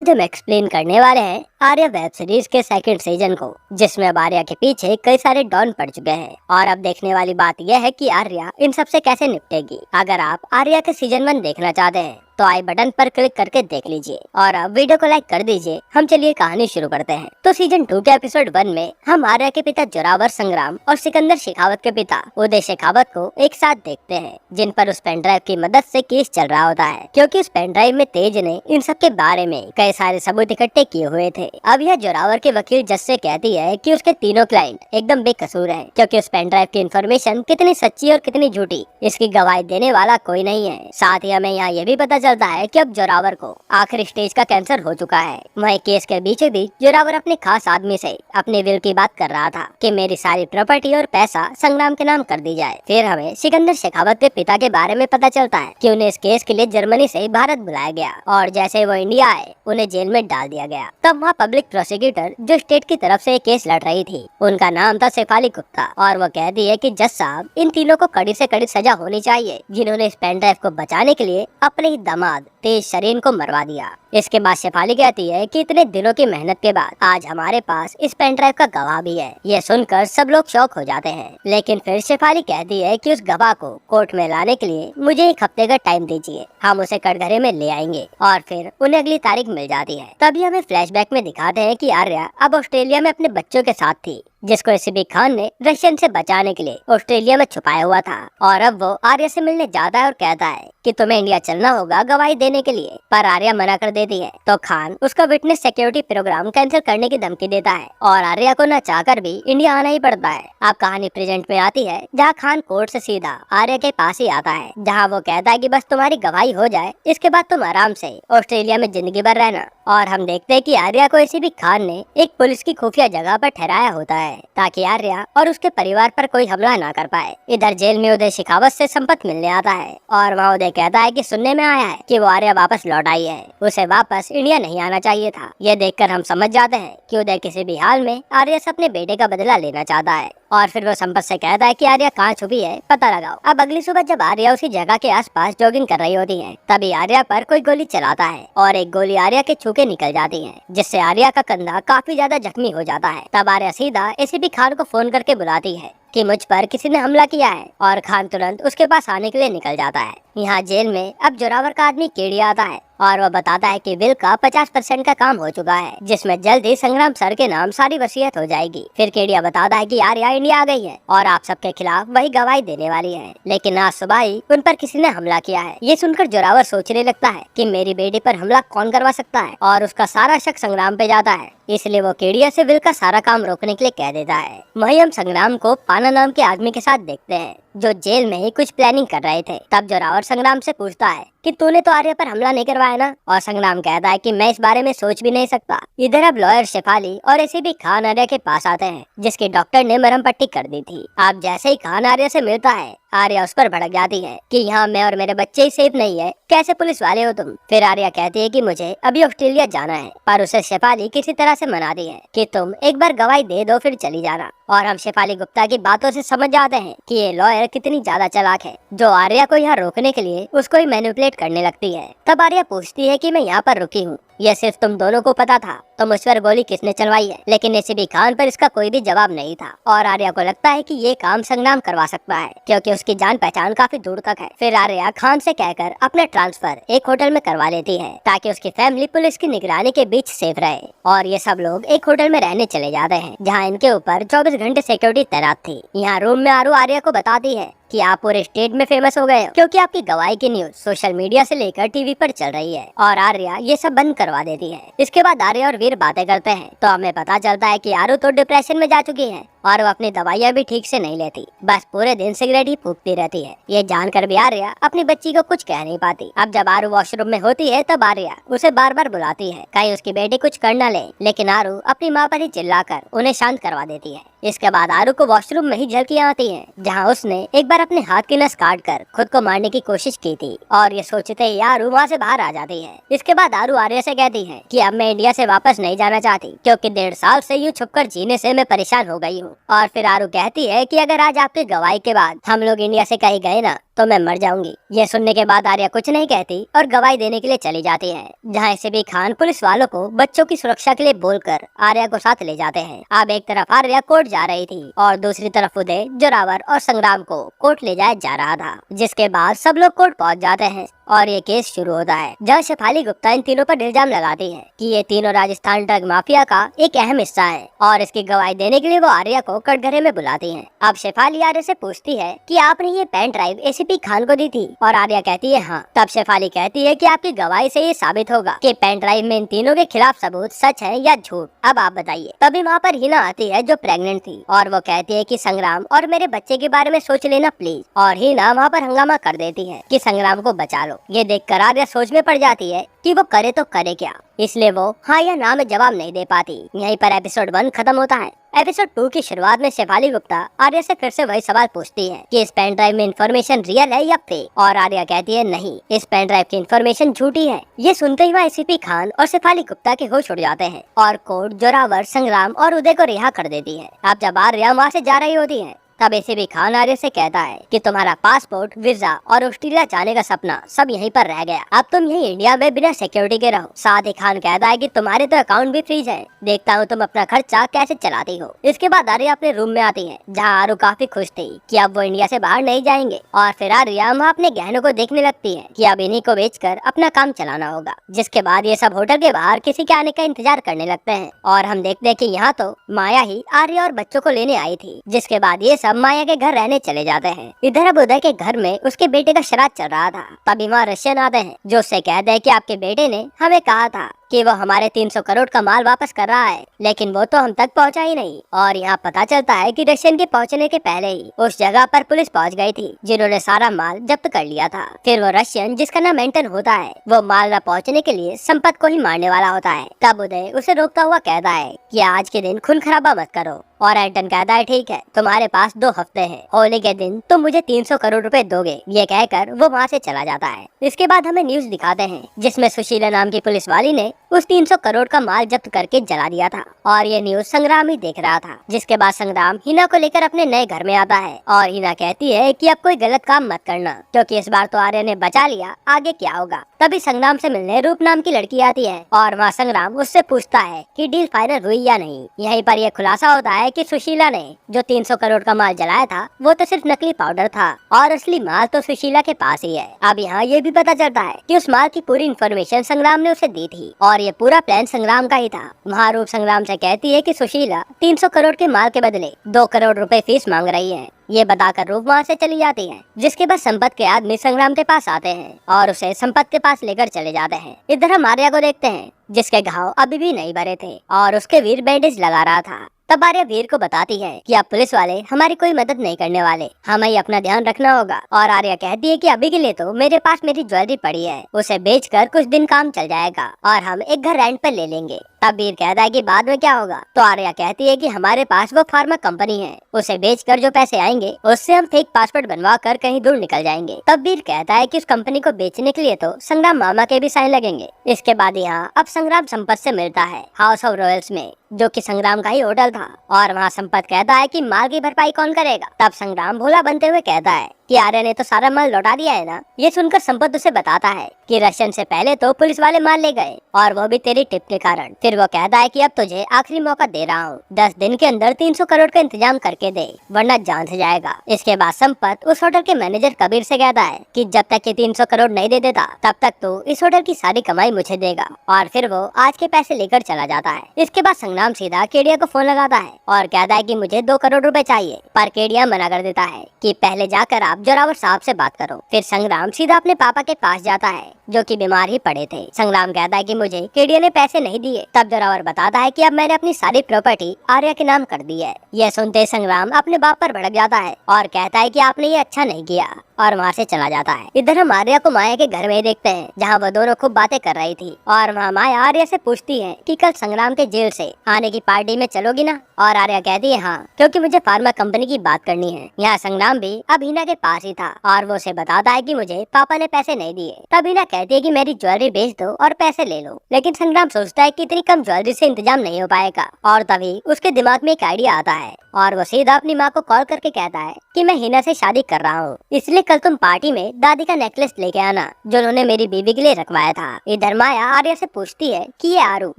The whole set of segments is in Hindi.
आज हम एक्सप्लेन करने वाले हैं आर्या वेब सीरीज के सेकंड सीजन को, जिसमें अब आर्या के पीछे कई सारे डॉन पड़ चुके हैं। और अब देखने वाली बात यह है कि आर्या इन सब से कैसे निपटेगी। अगर आप आर्या के सीजन 1 देखना चाहते हैं तो आई बटन पर क्लिक करके देख लीजिए और अब वीडियो को लाइक कर दीजिए। हम चलिए कहानी शुरू करते हैं। तो सीजन 2 के एपिसोड 1 में हम आर्या के पिता जोरावर संग्राम और सिकंदर शेखावत के पिता उदय शेखावत को एक साथ देखते हैं, जिन पर उस पेन ड्राइव की मदद से केस चल रहा होता है, क्योंकि उस पेन ड्राइव में तेज ने इन सब के बारे में कई सारे सबूत इकट्ठे किए हुए थे। अब यह जोरावर के वकील जज से कहती है कि उसके तीनों क्लाइंट एकदम बेकसूर हैं, क्योंकि उस पेन ड्राइव की इन्फॉर्मेशन कितनी सच्ची और कितनी झूठी इसकी गवाही देने वाला कोई नहीं है। साथ ही हमें यहाँ ये भी पता चलता है कि अब जोरावर को आखिरी स्टेज का कैंसर हो चुका है। वहीं केस के बीचों बीच जोरावर अपने खास आदमी से अपने विल की बात कर रहा था कि मेरी सारी प्रॉपर्टी और पैसा संग्राम के नाम कर दी जाए। फिर हमें सिकंदर शेखावत के पिता के बारे में पता चलता है कि उन्हें इस केस के लिए जर्मनी से भारत बुलाया गया और जैसे वो इंडिया आए उन्हें जेल में डाल दिया गया। तब वहाँ पब्लिक प्रोसिक्यूटर जो स्टेट की तरफ से केस लड़ रही थी, उनका नाम था शेफाली गुप्ता, और वो कहती है कि जज साहब, इन तीनों को कड़ी से कड़ी सजा होनी चाहिए जिन्होंने इस पेन ड्राइव को बचाने के लिए अपने ही दामाद तेज शरीन को मरवा दिया। इसके बाद शेफाली कहती है कि इतने दिनों की मेहनत के बाद आज हमारे पास इस पेन ड्राइव का गवाह भी है। ये सुनकर सब लोग शॉक हो जाते हैं, लेकिन फिर शेफाली कहती है कि उस गवाह को कोर्ट में लाने के लिए मुझे एक हफ्ते का टाइम दीजिए, हम उसे कटघरे में ले आएंगे। और फिर उन्हें अगली तारीख मिल जाती है। तभी हमें फ्लैशबैक में दिखाते हैं कि आर्या अब ऑस्ट्रेलिया में अपने बच्चों के साथ थी, जिसको एसीबी खान ने रशियन से बचाने के लिए ऑस्ट्रेलिया में छुपाया हुआ था। और अब वो आर्या से मिलने जाता है और कहता है कि तुम्हें इंडिया चलना होगा गवाही देने के लिए, पर आर्या मना कर देती है। तो खान उसका विटनेस सिक्योरिटी प्रोग्राम कैंसिल करने की धमकी देता है और आर्या को न चाहकर भी इंडिया आना ही पड़ता है। अब कहानी प्रेजेंट में आती है, जहाँ खान कोर्ट से सीधा आर्या के पास ही आता है, जहाँ वो कहता है कि बस तुम्हारी गवाही हो जाए, इसके बाद तुम आराम से ऑस्ट्रेलिया में जिंदगी भर रहना। और हम देखते हैं कि आर्या को एसीबी खान ने एक पुलिस की खुफिया जगह पर ठहराया होता है, ताकि आर्या और उसके परिवार पर कोई हमला ना कर पाए। इधर जेल में उदय शेखावत से संपत मिलने आता है और वहाँ उदय कहता है कि सुनने में आया है कि वो आर्या वापस लौट आई है, उसे वापस इंडिया नहीं आना चाहिए था। ये देखकर हम समझ जाते हैं कि उदय किसी भी हाल में आर्या से अपने बेटे का बदला लेना चाहता है। और फिर वो संपत से कहता है कि आर्या कहाँ छुपी है, पता लगाओ। अब अगली सुबह जब आर्या उसी जगह के आसपास जॉगिंग कर रही होती है, तभी आर्या पर कोई गोली चलाता है और एक गोली आर्या के छू के निकल जाती है, जिससे आर्या का कंधा काफी ज्यादा जख्मी हो जाता है। तब आर्या सीधा एसीपी खान को फोन करके बुलाती है कि मुझ पर किसी ने हमला किया है, और खान तुरंत उसके पास आने के लिए निकल जाता है। यहाँ जेल में अब जोरावर का आदमी केडी आता है और वो बताता है कि विल का 50% का काम हो चुका है, जिसमें जल्द ही संग्राम सर के नाम सारी वसीयत हो जाएगी। फिर केडिया बताता है कि आर्या इंडिया आ गई है और आप सबके खिलाफ वही गवाही देने वाली है, लेकिन आज सुबह ही उन पर किसी ने हमला किया है। ये सुनकर जोरावर सोचने लगता है कि मेरी बेटी पर हमला कौन करवा सकता है, और उसका सारा शक संग्राम पे जाता है। इसलिए वो केडिया से विल का सारा काम रोकने के लिए कह देता है। वहीं हम संग्राम को पाना नाम के आदमी के साथ देखते हैं, जो जेल में ही कुछ प्लानिंग कर रहे थे। तब जोरावर संग्राम से पूछता है कि तूने तो आर्या पर हमला नहीं करवाया ना, और संग्राम कहता है कि मैं इस बारे में सोच भी नहीं सकता। इधर अब लॉयर शेफाली और एसीपी खान आर्या के पास आते हैं, जिसके डॉक्टर ने मरहम पट्टी कर दी थी। अब जैसे ही खान आर्या से मिलता है, आर्या उस पर भड़क जाती है कि यहाँ मैं और मेरे बच्चे ही सेफ नहीं है, कैसे पुलिस वाले हो तुम। फिर आर्या कहती है कि मुझे अभी ऑस्ट्रेलिया जाना है, पर उसे शेफाली किसी तरह से मनाती है कि तुम एक बार गवाही दे दो फिर चली जाना। और हम शेफाली गुप्ता की बातों से समझ जाते हैं कि ये लॉयर कितनी ज्यादा चालाक है, जो आर्या को यहाँ रोकने के लिए उसको ही मैनिपुलेट करने लगती है। तब आर्या पूछती है कि मैं यहाँ पर रुकी हूँ, यह सिर्फ तुम दोनों को पता था, तो मुझ पर गोली किसने चलवाई है। लेकिन एसीपी खान पर इसका कोई भी जवाब नहीं था, और आर्या को लगता है कि ये काम संग्राम करवा सकता है, क्योंकि उसकी जान पहचान काफी दूर तक है। फिर आर्या खान से कहकर अपना ट्रांसफर एक होटल में करवा लेती है, ताकि उसकी फैमिली पुलिस की निगरानी के बीच सेफ रहे। और ये सब लोग एक होटल में रहने चले जाते हैं, जहाँ इनके ऊपर 24 घंटे सिक्योरिटी तैनात थी। यहाँ रूम में आरू आर्या को बताती है कि आप पूरे स्टेट में फेमस हो गए हो, क्योंकि आपकी गवाही की न्यूज सोशल मीडिया से लेकर टीवी पर चल रही है। और आर्या ये सब बंद करवा देती है। इसके बाद आर्या और वीर बातें करते हैं, तो हमें पता चलता है कि आरू तो डिप्रेशन में जा चुकी है और वो अपनी दवाइयाँ भी ठीक से नहीं लेती, बस पूरे दिन सिगरेट ही फूकती रहती है। ये जानकर भी आर्या अपनी बच्ची को कुछ कह नहीं पाती। अब जब आरू वॉशरूम में होती है, तब आर्या उसे बार बार बुलाती है, कहीं उसकी बेटी कुछ कर न ले, लेकिन आरू अपनी माँ पर ही चिल्लाकर उन्हें शांत करवा देती है। इसके बाद आरू को वॉशरूम में ही झलकियाँ आती हैं, जहाँ उसने एक बार अपने हाथ की नस काट कर खुद को मारने की कोशिश की थी, और ये सोचते ही आरू वहाँ से बाहर आ जाती है। इसके बाद आरू आर्या से कहती है कि अब मैं इंडिया से वापस नहीं जाना चाहती, क्योंकि 1.5 साल से यूँ छुपकर जीने से मैं परेशान हो गई हूँ। और फिर आरू कहती है कि अगर आज आपकी गवाही के बाद हम लोग इंडिया से कहीं गए ना, तो मैं मर जाऊंगी। ये सुनने के बाद आर्या कुछ नहीं कहती और गवाही देने के लिए चली जाती है, जहाँ एसीपी खान पुलिस वालों को बच्चों की सुरक्षा के लिए बोलकर आर्या को साथ ले जाते हैं। अब एक तरफ आर्या कोर्ट जा रही थी और दूसरी तरफ उदय, जोरावर और संग्राम को कोर्ट ले जाया जा रहा था, जिसके बाद सब लोग कोर्ट पहुंच जाते हैं और ये केस शुरू होता है, जहाँ शेफाली गुप्ता इन तीनों पर इल्जाम लगाती है कि ये तीनों राजस्थान ड्रग माफिया का एक अहम हिस्सा है और इसकी गवाही देने के लिए वो आर्या को कटघरे में बुलाती हैं। अब शेफाली आर्या से पूछती है कि आपने ये पेन ड्राइव एसीपी खान को दी थी और आर्या कहती है हाँ। तब शेफाली कहती है कि आपकी गवाही से ये साबित होगा कि पेन ड्राइव में इन तीनों के खिलाफ सबूत सच है या झूठ, अब आप बताइए। तभी वहाँ पर हिना आती है जो प्रेग्नेंट थी और वो कहती है कि संग्राम और मेरे बच्चे के बारे में सोच लेना प्लीज, और हिना वहाँ पर हंगामा कर देती है कि संग्राम को बचा लो। ये देखकर आर्या सोच में पड़ जाती है कि वो करे तो करे क्या, इसलिए वो हाँ या ना में जवाब नहीं दे पाती। यहीं पर एपिसोड 1 खत्म होता है। एपिसोड 2 की शुरुआत में शेफाली गुप्ता आर्या से फिर से वही सवाल पूछती है कि इस पेन ड्राइव में इंफॉर्मेशन रियल है या फेक, और आर्या कहती है नहीं, इस पेन ड्राइव की इंफॉर्मेशन झूठी है। ये सुनते ही वहाँ एसीपी खान और शेफाली गुप्ता के होश उड़ जाते हैं और कोर्ट जोरावर, संग्राम और उदय को रिहा कर देती है। अब जब आर्या वहाँ से जा रही होती है तब एसीपी खान आर्या से कहता है कि तुम्हारा पासपोर्ट, वीजा और ऑस्ट्रेलिया जाने का सपना सब यहीं पर रह गया, अब तुम यहीं इंडिया में बिना सिक्योरिटी के रहो। साथ ही खान कहता है कि तुम्हारे तो अकाउंट भी फ्रीज है, देखता हूँ तुम अपना खर्चा कैसे चलाती हो। इसके बाद आर्या अपने रूम में आती है, जहाँ आरू काफी खुश थी कि अब वो इंडिया से बाहर नहीं जाएंगे, और फिर आर्या वहाँ अपने गहनों को देखने लगती है कि अब इन्हीं को बेचकर अपना काम चलाना होगा। जिसके बाद ये सब होटल के बाहर किसी के आने का इंतजार करने लगते हैं और हम देखते हैं कि यहाँ तो माया ही आर्या और बच्चों को लेने आई थी। जिसके बाद ये सब माया के घर रहने चले जाते हैं। इधर अब उदय के घर में उसके बेटे का श्राद्ध चल रहा था। तभी वहाँ रशियन आते हैं जो उससे कहते हैं कि आपके बेटे ने हमें कहा था कि वो हमारे 300 करोड़ का माल वापस कर रहा है, लेकिन वो तो हम तक पहुंचा ही नहीं। और यहाँ पता चलता है कि रशियन के पहुंचने के पहले ही उस जगह पर पुलिस पहुंच गई थी, जिन्होंने सारा माल जब्त कर लिया था। फिर वो रशियन, जिसका नाम एंटन होता है, वो माल न पहुंचने के लिए संपत को ही मारने वाला होता है। तब उदय उसे रोकता हुआ कहता है कि आज के दिन खून खराबा मत करो, और एंटन कहता है ठीक है, तुम्हारे पास 2 हफ्ते हैं, होली के दिन तुम मुझे 300 करोड़ रुपए दोगे। ये कहकर वो वहाँ से चला जाता है। इसके बाद हमें न्यूज दिखाते हैं जिसमें सुशीला नाम की पुलिस वाली ने उस 300 करोड़ का माल जब्त करके जला दिया था, और ये न्यूज संग्राम ही देख रहा था। जिसके बाद संग्राम हिना को लेकर अपने नए घर में आता है और हिना कहती है कि अब कोई गलत काम मत करना, क्योंकि इस बार तो आर्य ने बचा लिया, आगे क्या होगा। तभी संग्राम से मिलने रूप नाम की लड़की आती है और वहाँ संग्राम उससे पूछता है कि डील फाइनल हुई या नहीं। यहीं पर यह खुलासा होता है कि सुशीला ने जो 300 करोड़ का माल जलाया था वो तो सिर्फ नकली पाउडर था और असली माल तो सुशीला के पास ही है। अब यहाँ ये भी पता चलता है कि उस माल की पूरी इन्फॉर्मेशन संग्राम ने उसे दी थी और ये पूरा प्लान संग्राम का ही था। वहाँ रूप संग्राम से कहती है कि सुशीला 300 करोड़ के माल के बदले 2 करोड़ रुपए फीस मांग रही है। ये बताकर रूप वहाँ से चली जाती है। जिसके बाद संपत के आदमी संग्राम के पास आते हैं और उसे संपत के पास लेकर चले जाते हैं। इधर हम आर्या को देखते हैं जिसके घाव अभी भी नहीं भरे थे और उसके वीर बैंडेज लगा रहा था। तब आर्या वीर को बताती है कि अब पुलिस वाले हमारी कोई मदद नहीं करने वाले, हमें ही अपना ध्यान रखना होगा। और आर्या कहती है कि अभी के लिए तो मेरे पास मेरी ज्वेलरी पड़ी है, उसे बेचकर कुछ दिन काम चल जाएगा और हम एक घर रेंट पर ले लेंगे। तब वीर कहता है कि बाद में क्या होगा। तो आर्या कहती है कि हमारे पास वो फार्मा कंपनी है, उसे बेचकर जो पैसे आएंगे उससे हम फेक पासपोर्ट बनवा कर कहीं दूर निकल जाएंगे। तब वीर कहता है कि उस कंपनी को बेचने के लिए तो संग्राम मामा के भी साइन लगेंगे। इसके बाद यहाँ अब संग्राम संपत से मिलता है हाउस ऑफ रॉयल्स में, जो कि संग्राम का ही होटल था, और वहाँ संपत कहता है कि माल की भरपाई कौन करेगा। तब संग्राम भोला बनते हुए कहता है कि आर्या ने तो सारा माल लौटा दिया है ना। ये सुनकर संपत उसे बताता है कि रशियन से पहले तो पुलिस वाले माल ले गए और वो भी तेरी टिप के कारण। फिर वो कहता है कि अब तुझे आखिरी मौका दे रहा हूँ, 10 दिन के अंदर 300 करोड़ का इंतजाम करके दे, वरना जान से जाएगा। इसके बाद संपत उस होटल के मैनेजर कबीर से कहता है कि जब तक ये 300 करोड़ नहीं दे देता तब तक तो इस होटल की सारी कमाई मुझे देगा, और फिर वो आज के पैसे लेकर चला जाता है। इसके बाद संग्राम सीधा केडिया को फोन लगाता है और कहता है कि मुझे 2 करोड़ रुपए चाहिए, पर केडिया मना कर देता है कि पहले जाकर आप जोरावर साहब से बात करो। फिर संग्राम सीधा अपने पापा के पास जाता है जो कि बीमार ही पड़े थे। संग्राम कहता है कि मुझे केडिया ने पैसे नहीं दिए। तब जोरावर बताता है कि अब मैंने अपनी सारी प्रॉपर्टी आर्या के नाम कर दी है। यह सुनते संग्राम अपने बाप पर भड़क जाता है और कहता है कि आपने ये अच्छा नहीं किया, और वहाँ से चला जाता है। इधर हम आर्या को माया के घर में देखते हैं जहाँ वो दोनों खूब बातें कर रही थी, और वहाँ माया आर्या से पूछती है कि कल संग्राम के जेल से आने की पार्टी में चलोगी ना। और आर्या कहती है हाँ, क्योंकि मुझे फार्मा कंपनी की बात करनी है। यहाँ संग्राम भी अब हिना के पास ही था और वो उसे बताता है कि मुझे पापा ने पैसे नहीं दिए। तब हिना कहती है कि मेरी ज्वेलरी बेच दो और पैसे ले लो, लेकिन संग्राम सोचता है कि इतनी कम ज्वेलरी से इंतजाम नहीं हो पाएगा। और तभी उसके दिमाग में एक आइडिया आता है और वो सीधा अपनी माँ को कॉल करके कहता है कि मैं हिना से शादी कर रहा हूँ, इसलिए कल तुम पार्टी में दादी का नेकलेस लेके आना जो उन्होंने मेरी बीवी के लिए रखवाया था। इधर माया आर्या से पूछती है कि ये आरू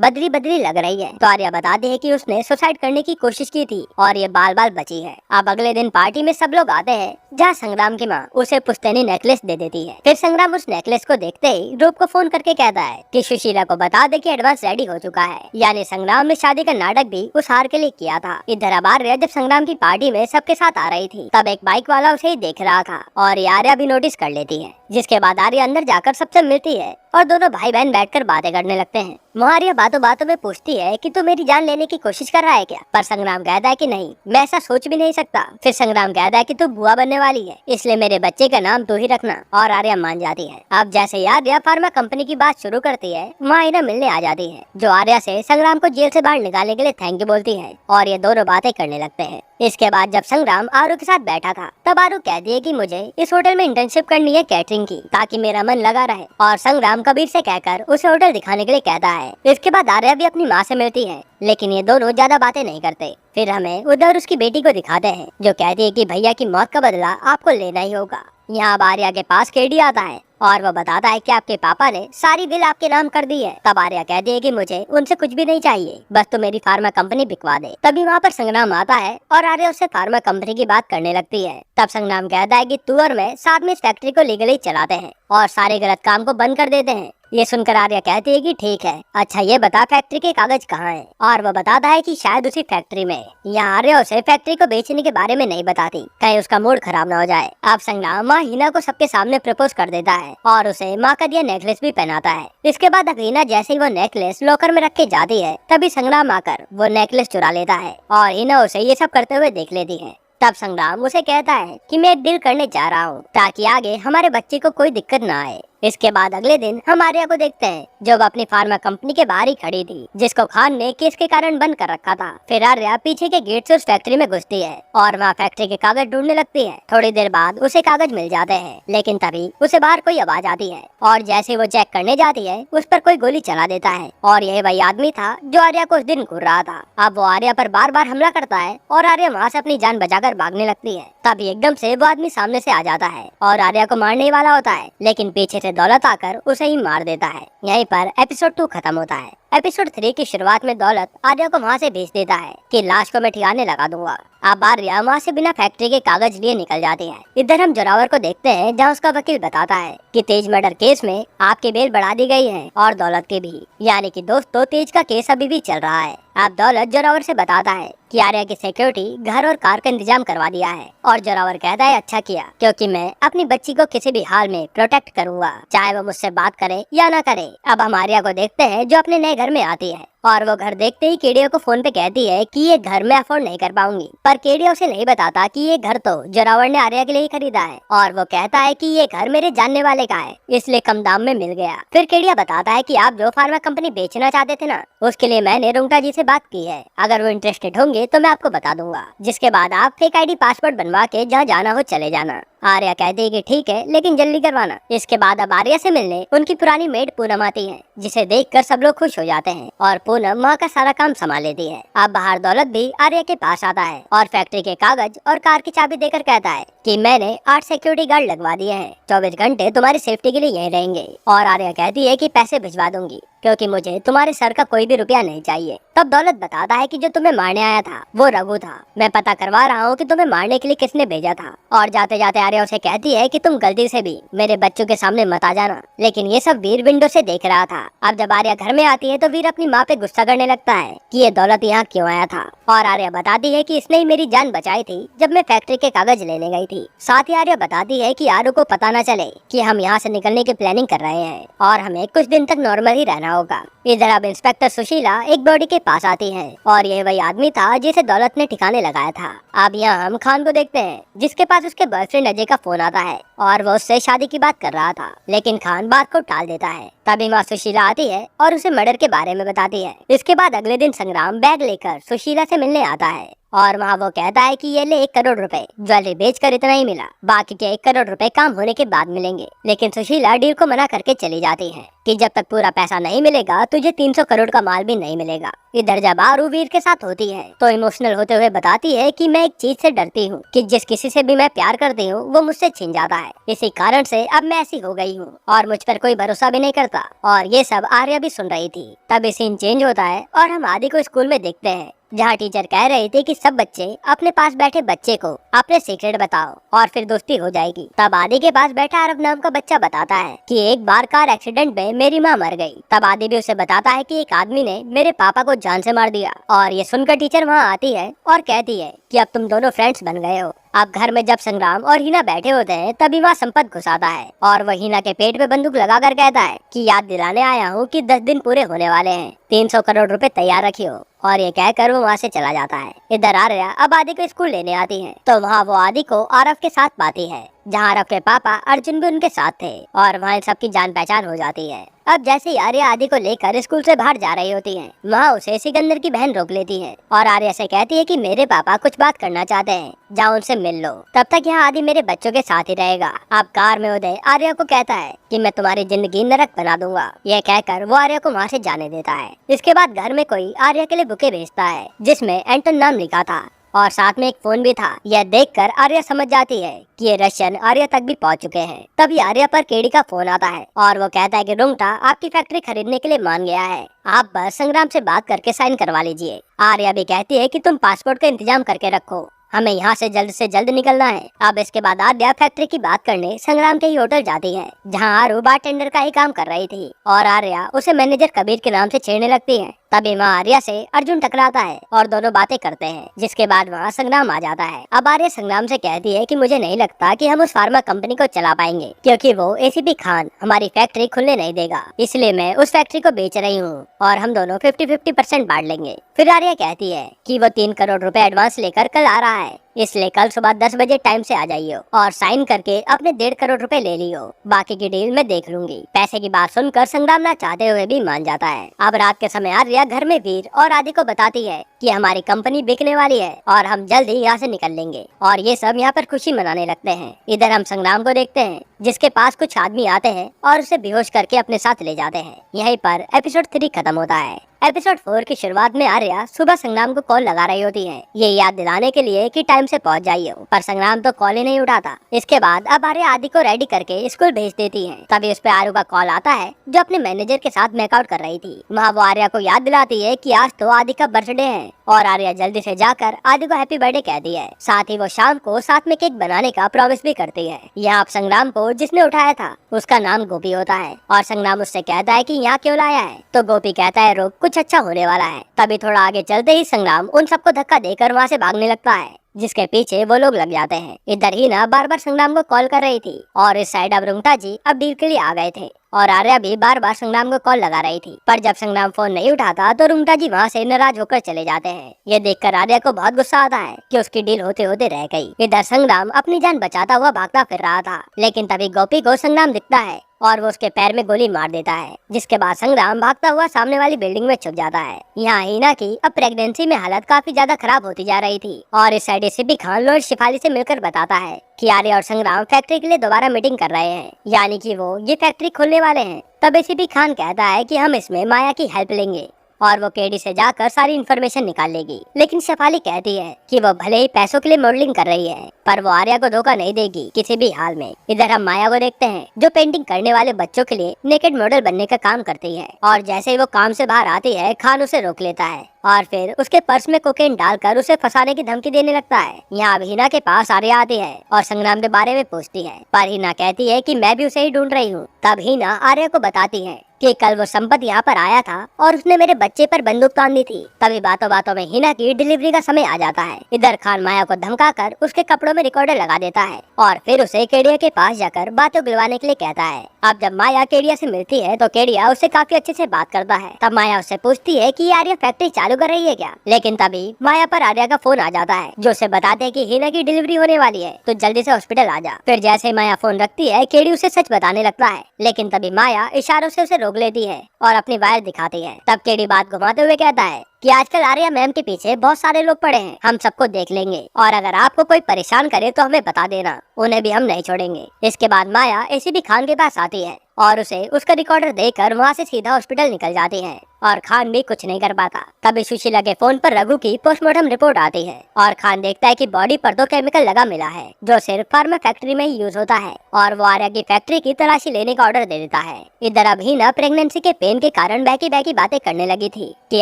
बदली बदली लग रही है, तो आर्या बताती है कि उसने सुसाइड करने की कोशिश की थी और ये बाल बाल बची है। अब अगले दिन पार्टी में सब लोग आते हैं जहाँ संग्राम की माँ उसे पुश्तैनी नेकलेस दे देती है। फिर संग्राम उस नेकलेस को देखते ही रूप को फोन करके कहता है कि सुशीला को बता दे कि एडवांस रेडी हो चुका है, यानी संग्राम ने शादी का नाटक भी उस हार के लिए किया था। इधर अब आर्या जब संग्राम की पार्टी में सबके साथ आ रही थी तब एक बाइक वाला उसे ही देख रहा था और ये आर्या भी नोटिस कर लेती है, जिसके बाद आर्या अंदर जाकर सबसे मिलती है और दोनों भाई बहन बैठकर बातें करने लगते हैं। आर्या बातों बातों में पूछती है कि तू मेरी जान लेने की कोशिश कर रहा है क्या, पर संग्राम कहता है कि नहीं, मैं ऐसा सोच भी नहीं सकता। फिर संग्राम कहता है कि तू बुआ बनने वाली है, इसलिए मेरे बच्चे का नाम तू ही रखना, और आर्या मान जाती है। अब जैसे ही आर्या फार्मा कंपनी की बात शुरू करती है वहाँ हिना मिलने आ जाती है, जो आर्या से संग्राम को जेल से बाहर निकालने के लिए थैंक यू बोलती है और ये दोनों बातें करने लगते हैं। इसके बाद जब संग्राम आरू के साथ बैठा था तब आरू कहती है कि मुझे इस होटल में इंटर्नशिप करनी है कैटरिंग की, ताकि मेरा मन लगा रहे, और संग्राम कबीर से कहकर उसे होटल दिखाने के लिए कहता है। इसके बाद आर्या भी अपनी माँ से मिलती है, लेकिन ये दोनों ज्यादा बातें नहीं करते। फिर हमें उधर उसकी बेटी को दिखाते हैं जो कहती है कि भैया की मौत का बदला आपको लेना ही होगा। यहाँ आर्या के पास केडी आता है और वो बताता है कि आपके पापा ने सारी बिल आपके नाम कर दी है। तब आर्या कहती है कि मुझे उनसे कुछ भी नहीं चाहिए, बस तो मेरी फार्मा कंपनी बिकवा दे। तभी वहाँ पर संग्राम आता है और आर्या उससे फार्मा कंपनी की बात करने लगती है। तब संग्राम कहता है कि तू और मैं साथ में इस फैक्ट्री को लीगली चलाते हैं और सारे गलत काम को बंद कर देते हैं। ये सुनकर आर्या कहती है कि ठीक है, अच्छा ये बता फैक्ट्री के कागज कहाँ हैं? और वो बताता है कि शायद उसी फैक्ट्री में। यहाँ आर्या उसे फैक्ट्री को बेचने के बारे में नहीं बताती, कहीं उसका मूड खराब न हो जाए। अब संग्राम माँ हिना को सबके सामने प्रपोज कर देता है और उसे माँ का दिया नेकलेस भी पहनाता है। इसके बाद अब हिना जैसे ही वो नेकलेस लॉकर में रख के जाती है तभी संग्राम आकर वो नेकलेस चुरा लेता है और हिना उसे ये सब करते हुए देख लेती है। तब संग्राम उसे कहता है कि मैं एक डील करने जा रहा हूँ ताकि आगे हमारे बच्चे को कोई दिक्कत न आए। इसके बाद अगले दिन हम आर्या को देखते हैं जो अपनी फार्मा कंपनी के बाहर ही खड़ी थी, जिसको खान ने केस के कारण बंद कर रखा था। फिर आर्या पीछे के गेट से उस फैक्ट्री में घुसती है और वहाँ फैक्ट्री के कागज ढूंढने लगती है। थोड़ी देर बाद उसे कागज मिल जाते हैं, लेकिन तभी उसे बाहर कोई आवाज आती है और जैसे वो चेक करने जाती है उस पर कोई गोली चला देता है और यह वही आदमी था जो आर्या को उस दिन घूर रहा था। अब वो आर्या पर बार बार हमला करता है और आर्या वहाँ से अपनी जान बचाकर भागने लगती है। तभी एकदम से वो आदमी सामने से आ जाता है और आर्या को मारने वाला होता है, लेकिन पीछे से दौलत आकर उसे ही मार देता है। यहीं पर एपिसोड 2 खत्म होता है। एपिसोड 3 की शुरुआत में दौलत आर्या को वहाँ से भेज देता है कि लाश को मैं ठिकाने लगा दूंगा। अब आर्या वहाँ से बिना फैक्ट्री के कागज लिए निकल जाती है। इधर हम जोरावर को देखते हैं जहाँ उसका वकील बताता है कि तेज मर्डर केस में आपकी बेल बढ़ा दी गई है और दौलत की भी, यानी कि दोस्तों तेज का केस अभी भी चल रहा है। अब दौलत जोरावर से बताता है कि आर्या की सिक्योरिटी घर और कार का इंतजाम करवा दिया है और जोरावर कहता है अच्छा किया, क्योंकि मैं अपनी बच्ची को किसी भी हाल में प्रोटेक्ट करूंगा, चाहे वो मुझसे बात करे या ना करे। अब हम आर्या को देखते हैं जो अपने नए घर में आती है और वो घर देखते ही केडिया को फोन पे कहती है कि ये घर मैं अफोर्ड नहीं कर पाऊंगी, पर केडिया उसे नहीं बताता कि ये घर तो जोरावर ने आर्या के लिए ही खरीदा है और वो कहता है कि ये घर मेरे जानने वाले का है, इसलिए कम दाम में मिल गया। फिर केडिया बताता है कि आप जो फार्मा कंपनी बेचना चाहते थे ना, उसके लिए मैंने रुंगटा जी से बात की है, अगर वो इंटरेस्टेड होंगे तो मैं आपको बता दूंगा। जिसके बाद आप फेक आईडी पासपोर्ट बनवा के जहाँ जाना हो चले जाना। आर्या कहती है कि ठीक है, लेकिन जल्दी करवाना। इसके बाद अब आर्या से मिलने उनकी पुरानी मेड पूनम आती है, जिसे देखकर सब लोग खुश हो जाते हैं और पूनम माँ का सारा काम संभाल लेती है। अब बाहर दौलत भी आर्या के पास आता है और फैक्ट्री के कागज और कार की चाबी देकर कहता है कि मैंने 8 सिक्योरिटी गार्ड लगवा दिए हैं, 24 घंटे तुम्हारी सेफ्टी के लिए यहीं रहेंगे। और आर्या कहती है कि पैसे भिजवा दूंगी, क्योंकि मुझे तुम्हारे सर का कोई भी रुपया नहीं चाहिए। तब दौलत बताता है कि जो तुम्हें मारने आया था वो रघु था, मैं पता करवा रहा हूँ कि तुम्हें मारने के लिए किसने भेजा था। और जाते जाते आर्या उसे कहती है कि तुम गलती से भी मेरे बच्चों के सामने मत आ जाना, लेकिन ये सब वीर विंडो से देख रहा था। अब जब आर्या घर में आती है तो वीर अपनी माँ पे गुस्सा करने लगता है कि ये दौलत यहाँ क्यों आया था, और आर्या बताती है कि इसने ही मेरी जान बचाई थी जब मैं फैक्ट्री के कागज लेने गई थी। साथ ही आर्या बताती है कि आरू को पता न चले कि हम यहाँ से निकलने की प्लानिंग कर रहे हैं और हमें कुछ दिन तक नॉर्मल ही रहना होगा। इधर अब इंस्पेक्टर सुशीला एक बॉडी के पास आती है और ये वही आदमी था जिसे दौलत ने ठिकाने लगाया था। अब यहाँ हम खान को देखते हैं जिसके पास उसके बॉयफ्रेंड अजय का फोन आता है और वो उससे शादी की बात कर रहा था, लेकिन खान बात को टाल देता है। तभी माँ सुशीला आती है और उसे मर्डर के बारे में बताती है। इसके बाद अगले दिन संग्राम बैग लेकर सुशीला से मिलने आता है और वहाँ वो कहता है कि ये ले 1 करोड़ रुपए, ज्वेलरी बेचकर इतना ही मिला, बाकी के 1 करोड़ रुपए काम होने के बाद मिलेंगे। लेकिन सुशीला डील को मना करके चली जाती है कि जब तक पूरा पैसा नहीं मिलेगा तुझे 300 करोड़ का माल भी नहीं मिलेगा। इधर जब आरू वीर के साथ होती है तो इमोशनल होते हुए बताती है कि मैं एक चीज से डरती हूँ कि जिस किसी से भी मैं प्यार करती हूँ वो मुझसे छिन जाता है, इसी कारण से अब मैं ऐसी हो गई हूँ और मुझ पर कोई भरोसा भी नहीं करता। और ये सब आर्या भी सुन रही थी। तब सीन चेंज होता है और हम आदि को स्कूल में देखते हैं, जहाँ टीचर कह रही थी कि सब बच्चे अपने पास बैठे बच्चे को अपने सीक्रेट बताओ और फिर दोस्ती हो जाएगी। तब आदि के पास बैठा अरब नाम का बच्चा बताता है कि एक बार कार एक्सीडेंट में मेरी माँ मर गई। तब आदि भी उसे बताता है कि एक आदमी ने मेरे पापा को जान से मार दिया। और ये सुनकर टीचर वहाँ आती है और कहती है कि अब तुम दोनों फ्रेंड्स बन गए हो। अब घर में जब संग्राम और हिना बैठे होते हैं तभी वहाँ संपत घुस आता है और वह हिना के पेट पे बंदूक लगाकर कहता है कि याद दिलाने आया हूँ कि 10 दिन पूरे होने वाले हैं, 300 करोड़ रुपए तैयार रखियो। और ये कहकर वो वहाँ से चला जाता है। इधर आर्या अब आदि को स्कूल लेने आती है तो वहाँ वो आदि को आरव के साथ पाती है, जहाँ आरव के पापा अर्जुन भी उनके साथ थे और वहाँ सबकी जान पहचान हो जाती है। अब जैसे ही आर्या आदि को लेकर स्कूल से बाहर जा रही होती है, वहाँ उसे सिकंदर की बहन रोक लेती है और आर्या से कहती है कि मेरे पापा कुछ बात करना चाहते हैं, जाओ उनसे मिल लो, तब तक यहाँ आदि मेरे बच्चों के साथ ही रहेगा। अब कार में उदय आर्या को कहता है कि मैं तुम्हारी जिंदगी नरक बना दूंगा। यह कहकर वो आर्या को वहाँ से जाने देता है। इसके बाद घर में कोई आर्या के लिए बुके भेजता है जिसमें एंटन नाम लिखा था और साथ में एक फोन भी था। यह देखकर आर्या समझ जाती है कि ये रशियन आर्या तक भी पहुंच चुके हैं। तभी आर्या पर केडी का फोन आता है और वो कहता है कि रुंगटा आपकी फैक्ट्री खरीदने के लिए मान गया है, आप बस संग्राम से बात करके साइन करवा लीजिए। आर्या भी कहती है कि तुम पासपोर्ट का इंतजाम करके रखो, हमें यहाँ से जल्द निकलना है। अब इसके बाद आर्या फैक्ट्री की बात करने संग्राम के ही होटल जाती है, जहाँ आरू बारटेंडर का ही काम कर रही थी और आर्या उसे मैनेजर कबीर के नाम से छेड़ने लगती है। तभी वहाँ आर्या से अर्जुन टकराता है और दोनों बातें करते हैं, जिसके बाद वहाँ संग्राम आ जाता है। अब आर्या संग्राम से कहती है कि मुझे नहीं लगता कि हम उस फार्मा कंपनी को चला पाएंगे, क्योंकि वो एसीपी खान हमारी फैक्ट्री खुलने नहीं देगा, इसलिए मैं उस फैक्ट्री को बेच रही हूँ और हम दोनों 50-50% बांट लेंगे। फिर आर्या कहती है कि वो 3 करोड़ रुपए एडवांस लेकर कल आ रहा है, इसलिए कल सुबह 10 बजे टाइम से आ जाइयो और साइन करके अपने 1.5 करोड़ रुपए ले लियो, बाकी की डील मैं देख लूंगी। पैसे की बात सुनकर संग्राम ना चाहते हुए भी मान जाता है। अब रात के समय आर्या घर में वीर और आदि को बताती है कि हमारी कंपनी बिकने वाली है और हम जल्द ही यहाँ से निकल लेंगे और ये सब यहाँ पर खुशी मनाने लगते हैं। इधर हम संग्राम को देखते हैं, जिसके पास कुछ आदमी आते हैं और उसे बेहोश करके अपने साथ ले जाते हैं। यहीं पर एपिसोड 3 खत्म होता है। एपिसोड 4 की शुरुआत में आर्या सुबह संग्राम को कॉल लगा रही होती है, ये याद दिलाने के लिए कि टाइम से पहुंच जाइए, पर संग्राम तो कॉल ही नहीं उठाता। इसके बाद अब आर्या आदि को रेडी करके स्कूल भेज देती है। तभी उस पे आरू का कॉल आता है, जो अपने मैनेजर के साथ मेकआउट कर रही थी। वहाँ वो आर्या को याद दिलाती है कि आज तो आदि का बर्थडे है और आर्या जल्दी से जाकर आदि को हैप्पी बर्थडे कहती है। साथ ही वो शाम को साथ में केक बनाने का प्रॉमिस भी करती है। यहाँ आप संग्राम को जिसने उठाया था उसका नाम गोपी होता है और संग्राम उससे कहता है कि यहाँ क्यों लाया है, तो गोपी कहता है रुक, कुछ अच्छा होने वाला है। तभी थोड़ा आगे चलते ही संग्राम उन सबको धक्का देकर वहाँ से भागने लगता है, जिसके पीछे वो लोग लग जाते हैं। इधर ही ना बार बार संग्राम को कॉल कर रही थी और इस साइड अब रुंगटा जी अब डील के लिए आ गए थे और आर्या भी बार बार संग्राम को कॉल लगा रही थी, पर जब संग्राम फोन नहीं उठाता तो रुंगटा जी वहाँ से नाराज होकर चले जाते हैं। ये देखकर आर्या को बहुत गुस्सा आता है कि उसकी डील होते होते रह गई। इधर संग्राम अपनी जान बचाता हुआ भागता फिर रहा था, लेकिन तभी गोपी को संग्राम दिखता है और वो उसके पैर में गोली मार देता है, जिसके बाद संग्राम भागता हुआ सामने वाली बिल्डिंग में छुप जाता है। यहाँ हिना की अब प्रेगनेंसी में हालत काफी ज्यादा खराब होती जा रही थी और इस side ACP Khan lord Shifali से मिलकर बताता है कि आर्या और संग्राम फैक्ट्री के लिए दोबारा मीटिंग कर रहे हैं, यानी कि वो ये फैक्ट्री खोलने वाले हैं। तब एसीपी खान कहता है कि हम इसमें माया की हेल्प लेंगे और वो केडी से जाकर सारी इन्फॉर्मेशन निकाल लेगी। लेकिन शेफाली कहती है कि वो भले ही पैसों के लिए मॉडलिंग कर रही है, पर वो आर्या को धोखा नहीं देगी किसी भी हाल में। इधर हम माया को देखते हैं, जो पेंटिंग करने वाले बच्चों के लिए नेकेड मॉडल बनने का काम करती है और जैसे ही वो काम से बाहर आती है, खान उसे रोक लेता है और फिर उसके पर्स में कोकेन डालकर उसे फंसाने की धमकी देने लगता है। यहाँ अब हिना के पास आर्या आती है और संग्राम के बारे में पूछती है, पर हिना कहती है कि मैं भी उसे ही ढूंढ रही हूँ। तब हिना आर्या को बताती है कि कल वो संपत यहाँ पर आया था और उसने मेरे बच्चे पर बंदूक तान दी थी। तभी बातों बातों में हिना की डिलीवरी का समय आ जाता है। इधर खान माया को धमकाकर उसके कपड़ों में रिकॉर्डर लगा देता है और फिर उसे केडिया के पास जाकर बातें बुलवाने के लिए कहता है। अब जब माया केडिया से मिलती है तो केडिया उससे काफी अच्छे से बात करता है। तब माया उससे पूछती है कि आर्या फैक्ट्री चालू कर रही है क्या, लेकिन तभी माया पर आर्या का फोन आ जाता है, जो उसे बताते हैं कि हिना की डिलीवरी होने वाली है, तो जल्दी से हॉस्पिटल आ जा। फिर जैसे माया फोन रखती है, केडी उसे सच बताने लगता है, लेकिन तभी माया इशारों से उसे रोक लेती है और अपनी वायर दिखाती है। तब केडी बात घुमाते हुए कहता है कि आजकल आर्या मैम के पीछे बहुत सारे लोग पड़े हैं, हम सबको देख लेंगे और अगर आपको कोई परेशान करे तो हमें बता देना, उन्हें भी हम नहीं छोड़ेंगे। इसके बाद माया एसीपी खान के पास आती है और उसे उसका रिकॉर्डर देकर वहाँ से सीधा हॉस्पिटल निकल जाती है और खान भी कुछ नहीं कर पाता। तभी सुशीला के फोन पर रघु की पोस्टमार्टम रिपोर्ट आती है और खान देखता है कि बॉडी पर 2 केमिकल लगा मिला है जो सिर्फ फार्मा फैक्ट्री में ही यूज होता है और वो आर्या की फैक्ट्री की तलाशी लेने का ऑर्डर दे देता है। इधर अब हिना प्रेगनेंसी के पेन के कारण बैकी बैकी बातें करने लगी थी कि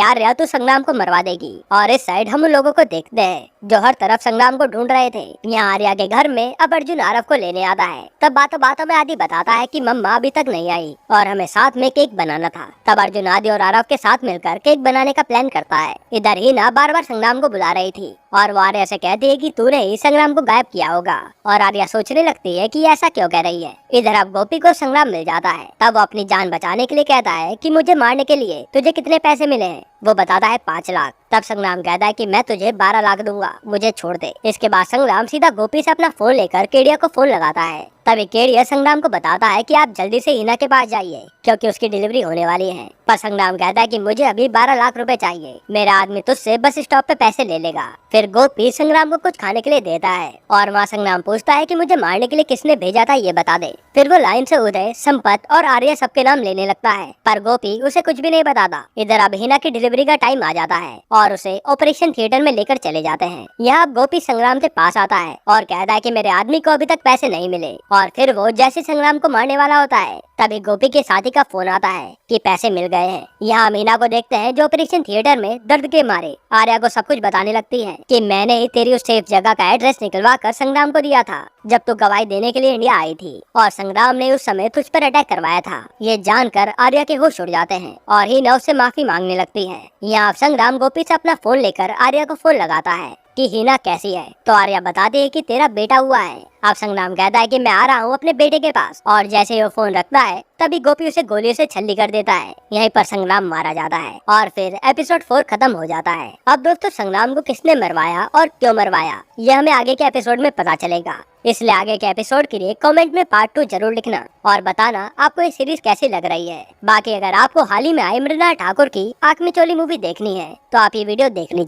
आर्या तू संग्राम को मरवा देगी और इस साइड हम उन लोगों को देखते हैं जो हर तरफ संग्राम को ढूंढ रहे थे। यहाँ आर्या के घर में अब अर्जुन आरव को लेने आता है। तब बातों बातों में आदि बताता है कि मम्मा अभी तक नहीं आई और हमें साथ में केक बनाना था। तब अर्जुन आदि और आरव के साथ मिलकर केक बनाने का प्लान करता है। इधर हिना बार बार संग्राम को बुला रही थी और वो आर्या से कहती है कि तूने ही संग्राम को गायब किया होगा और आर्या सोचने लगती है कि ऐसा क्यों कह रही है। इधर अब गोपी को संग्राम मिल जाता है। तब वो अपनी जान बचाने के लिए कहता है कि मुझे मारने के लिए तुझे कितने पैसे मिले हैं। वो बताता है 5 लाख। तब संग्राम कहता है कि मैं तुझे 12 लाख दूंगा, मुझे छोड़ दे। इसके बाद संग्राम सीधा गोपी से अपना फोन लेकर केडिया को फोन लगाता है। तभी केडिया संग्राम को बताता है कि आप जल्दी से हिना के पास जाइए क्योंकि उसकी डिलीवरी होने वाली है। पर संग्राम कहता है कि मुझे अभी 12 लाख रुपए चाहिए, मेरा आदमी तुझसे बस स्टॉप पे पैसे ले लेगा। फिर गोपी संग्राम को कुछ खाने के लिए देता है और वहाँ संग्राम पूछता है कि मुझे मारने के लिए किसने भेजा था ये बता दे। फिर वो लाइन से उदय, संपत और आर्या सबके नाम लेने लगता है पर गोपी उसे कुछ भी नहीं बताता। इधर अब हिना की डिलीवरी का टाइम आ जाता है और उसे ऑपरेशन थिएटर में लेकर चले जाते हैं। यहाँ गोपी संग्राम के पास आता है और कहता है कि मेरे आदमी को अभी तक पैसे नहीं मिले और फिर वो जैसे संग्राम को मारने वाला होता है तभी गोपी के साथी का फोन आता है कि पैसे मिल गए हैं। यहाँ मीना को देखते हैं जो ऑपरेशन थिएटर में दर्द के मारे आर्या को सब कुछ बताने लगती है कि मैंने तेरी उस सेफ जगह का एड्रेस निकलवा कर संग्राम को दिया था जब तू गवाही देने के लिए इंडिया आई थी और संग्राम ने उस समय तुझ पर अटैक करवाया था। ये जानकर आर्या के होश उड़ जाते हैं और हिना उससे माफी मांगने लगती है। यहाँ संग्राम गोपी से अपना फोन लेकर आर्या को फोन लगाता है कि हिना कैसी है तो आर्या बताती है कि तेरा बेटा हुआ है। अब संग्राम कहता है कि मैं आ रहा हूँ अपने बेटे के पास और जैसे वो फोन रखता है तभी गोपी उसे गोली से छल्ली कर देता है। यहीं पर संग्राम मारा जाता है और फिर एपिसोड 4 खत्म हो जाता है। अब दोस्तों संग्राम को किसने मरवाया और क्यों मरवाया यह हमें आगे के एपिसोड में पता चलेगा, इसलिए आगे के एपिसोड के लिए कमेंट में पार्ट 2 जरूर लिखना और बताना आपको ये सीरीज कैसी लग रही है। बाकी अगर आपको हाल ही में आई मृणाल ठाकुर की आँख मिचौली मूवी देखनी है तो आप ये वीडियो देख लीजिए।